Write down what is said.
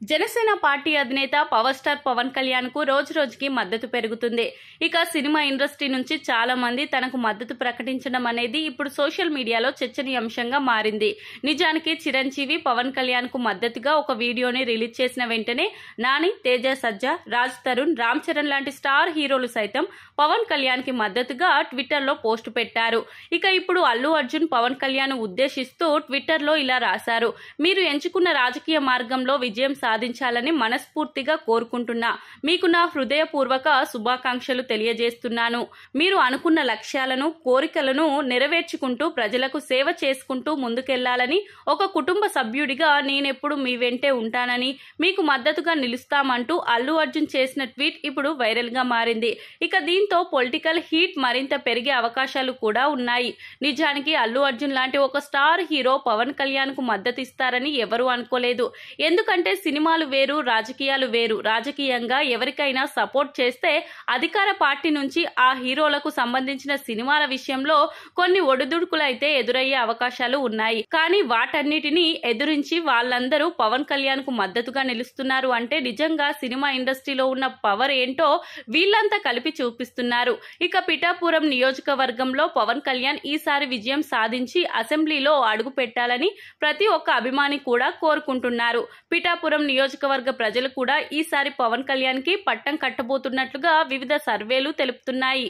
Janasena party అధినేత power star Pawan Kalyan కు రోజు రోజుకి మద్దతు పెరుగుతుంది. ఇక సినిమా ఇండస్ట్రీ నుంచి చాలా మంది తనకు మద్దతు ప్రకటించడం అనేది ఇప్పుడు సోషల్ మీడియాలో చర్చనీయాంశంగా మారింది. నిజానికి చిరంజీవి పవన్ కళ్యాణ్ కు మద్దతుగా ఒక వీడియోని రిలీజ్ చేసిన వెంటనే నాని, తేజ సజ్జా, రాజ్ తరుణ్, రామ్ చరణ్ లాంటి స్టార్ హీరోలు సైతం పవన్ కళ్యాణ్ కి మద్దతుగా ట్విట్టర్ లో పోస్టు పెట్టారు. ఇక ఇప్పుడు అల్లు అర్జున్ పవన్ కళ్యాణ్ ఉద్దేశిస్తూ ట్విట్టర్ లో ఇలా రాశారు: మీరు ఎంచుకున్న రాజకీయ మార్గంలో విజయం సాధించాలని మనస్ఫూర్తిగా కోరుకుంటున్నా. మీకు నా హృదయపూర్వక శుభాకాంక్షలు తెలియజేస్తున్నాను. మీరు అనుకున్న లక్ష్యాలను, కోరికలను నెరవేర్చుకుంటూ ప్రజలకు సేవ చేసుకుంటూ ముందుకెళ్లాలని, ఒక కుటుంబ సభ్యుడిగా నేనెప్పుడు మీ వెంటే ఉంటానని, మీకు మద్దతుగా నిలుస్తామంటూ అల్లు అర్జున్ చేసిన ట్వీట్ ఇప్పుడు వైరల్ గా మారింది. ఇక దీంతో పొలిటికల్ హీట్ మరింత పెరిగే అవకాశాలు కూడా ఉన్నాయి. నిజానికి అల్లు అర్జున్ లాంటి ఒక స్టార్ హీరో పవన్ కళ్యాణ్ కు మద్దతిస్తారని ఎవరూ అనుకోలేదు. ఎందుకంటే సినిమాలు వేరు, రాజకీయాలు వేరు. రాజకీయంగా ఎవరికైనా సపోర్ట్ చేస్తే అధికార పార్టీ నుంచి ఆ హీరోలకు సంబంధించిన సినిమాల విషయంలో కొన్ని ఒడిదుడుకులైతే ఎదురయ్యే అవకాశాలు ఉన్నాయి. కానీ వాటన్నిటినీ ఎదురించి వాళ్ళందరూ పవన్ కళ్యాణ్ కు మద్దతుగా నిలుస్తున్నారు అంటే నిజంగా సినిమా ఇండస్ట్రీలో ఉన్న పవర్ ఏంటో వీళ్ళంతా కలిపి చూపిస్తున్నారు. ఇక పిఠాపురం నియోజకవర్గంలో పవన్ కళ్యాణ్ ఈసారి విజయం సాధించి అసెంబ్లీలో అడుగు పెట్టాలని ప్రతి ఒక్క అభిమాని కూడా కోరుకుంటున్నారు. పిఠాపురం నియోజకవర్గ ప్రజలు కూడా ఈసారి పవన్ కళ్యాణ్ కి పట్టం కట్టబోతున్నట్లుగా వివిధ సర్వేలు తెలుపుతున్నాయి.